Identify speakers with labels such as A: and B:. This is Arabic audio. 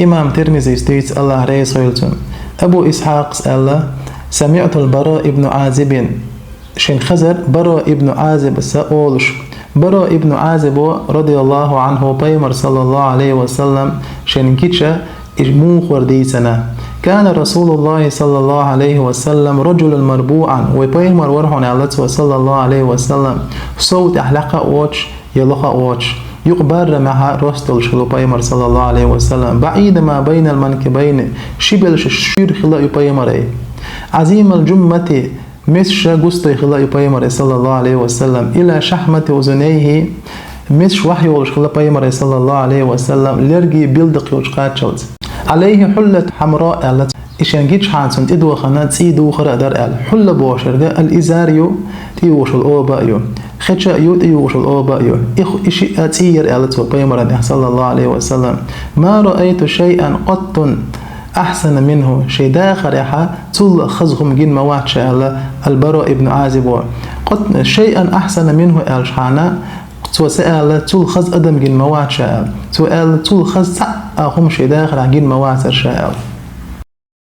A: إمام ترمذي states الله رئيس ويلتون أبو إسحاق سأل سمعت البراء ابن عازب شين خزر براء ابن عازب سأولش براء ابن عازب رضي الله عنه بيمر صلى الله عليه وسلم شين كيتشا إجموخ ورديسنا كان رسول الله صلى الله عليه وسلم رجل مربوعا وبيمر ورحون على صلى الله عليه وسلم صوت أحلق أوتش يلق أوتش يقبر مع رستل شلو بيمر صلى الله عليه وسلم بعيد ما بين المنكبين شبل الشير خلا بيمر عظيم الجمة مش قصة خلا بيمر صلى الله عليه وسلم إلى شحمة أذنيه مش وحي خلا بيمر صلى الله عليه وسلم لرجي بيلدق يوشقاتشلت عليه حلة حمراء التي إشانجيتش حانسون تدو خنات سيدو خرا در حلة بوشرجة الإزاريو تيوش الأوبايو خدشة يو تيوش الأوبايو إشي أتير التي بيمر صلى الله عليه وسلم ما رأيت شيئا قط أحسن منه شيء داخل يحا تول خزهم جن مواتش البراء ابن عازب قط شيئا أحسن منه الشحنة سؤال تول خز أدم جن مواتش سؤال تول خز هم شيء داخل جن مواتش